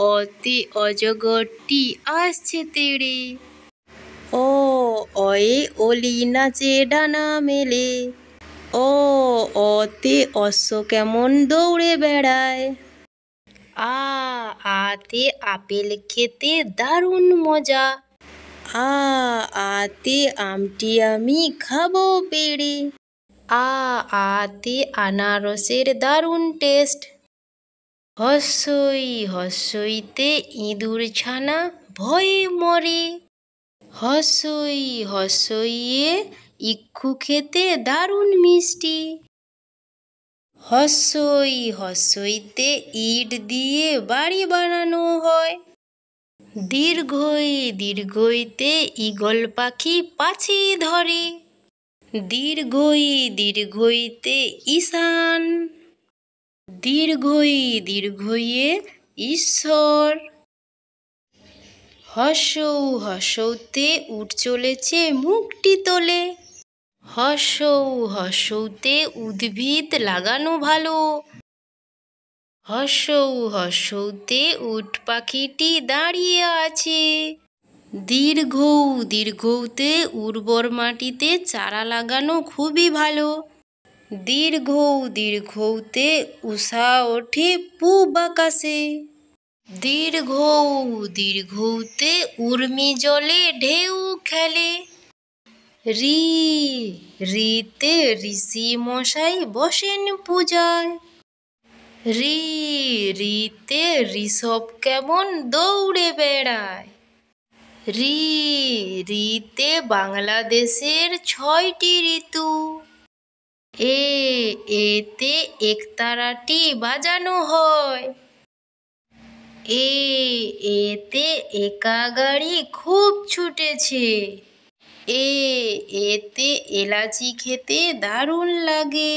অতে অজগরটি আসছে তেড়ে। অ অয়ে অলি নাচে ডানা মেলে। অ অতে অশ্ব কেমন দৌড়ে বেড়ায়। আ আতে আপেল খেতে দারুণ মজা। আ আতে আমটি আমি খাবো পেড়ে। আতে আনারসের দারুণ টেস্ট। হস্যই হস্যইতে ইঁদুর ছানা ভয়ে মরে। হস্যই হস্যইয়ে ইক্ষু খেতে দারুণ মিষ্টি। হস্যই হস্যইতে ইট দিয়ে বাড়ি বানানো হয়। দীর্ঘই দীর্ঘইতে ঈগল পাখি পাছি ধরে। দীর্ঘই দীর্ঘইতে ঈশান। দীর্ঘই দীর্ঘইয়ে ঈশ্বর। হস্যৌ হস্যৌতে উট চলেছে মুখটি তোলে। হস্যৌ হস্যৌতে উদ্ভিদ লাগানো ভালো। হস্যৌ হস্যৌতে উট পাখিটি দাঁড়িয়ে আছে। দীর্ঘৌ দীর্ঘৌতে উর্বর মাটিতে চারা লাগানো খুবই ভালো। দীর্ঘৌ দীর্ঘৌতে উষা ওঠে পূব আকাশে। দীর্ঘৌ দীর্ঘৌতে উর্মি জলে ঢেউ খেলে। রি রিতে ঋষি মশাই বসেন পূজায়। রি রিতে ঋষভ কেমন দৌড়ে বেড়ায়। রি রিতে বাংলাদেশের 6টি ঋতু। এতে একতারাটি বাজানো হয়। এতে একা গাড়ি খুব ছুটেছে। এতে এলাচি খেতে দারুণ লাগে।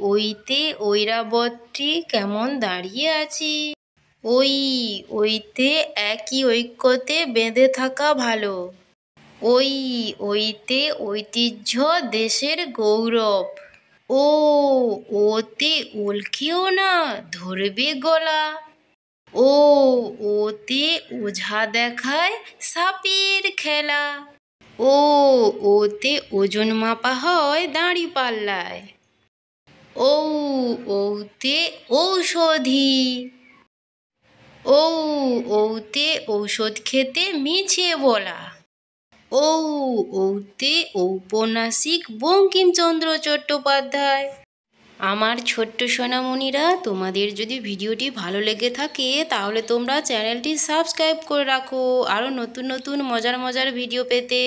ওইতে ঐরাবতটি কেমন দাঁড়িয়ে আছি। ওইতে একই ঐক্যতে বেঁধে থাকা ভালো। ওইতে ঐতিহ্য দেশের গৌরব। ওতে ওল খেও না ধরবে গলা। ওতে ওঝা দেখায় সাপের খেলা। ওতে ওজন মাপা হয় দাঁড়িপাল্লায়। ওতে ঔষধি। ওতে ঔষধ খেতে মিছে বলা। ওতে ঔপন্যাসিক বঙ্কিমচন্দ্র চট্টোপাধ্যায়। আমার ছোট্ট সোনামণিরা, তোমাদের যদি ভিডিওটি ভালো লেগে থাকে তাহলে তোমরা চ্যানেলটি সাবস্ক্রাইব করে রাখো আরও নতুন নতুন মজার মজার ভিডিও পেতে।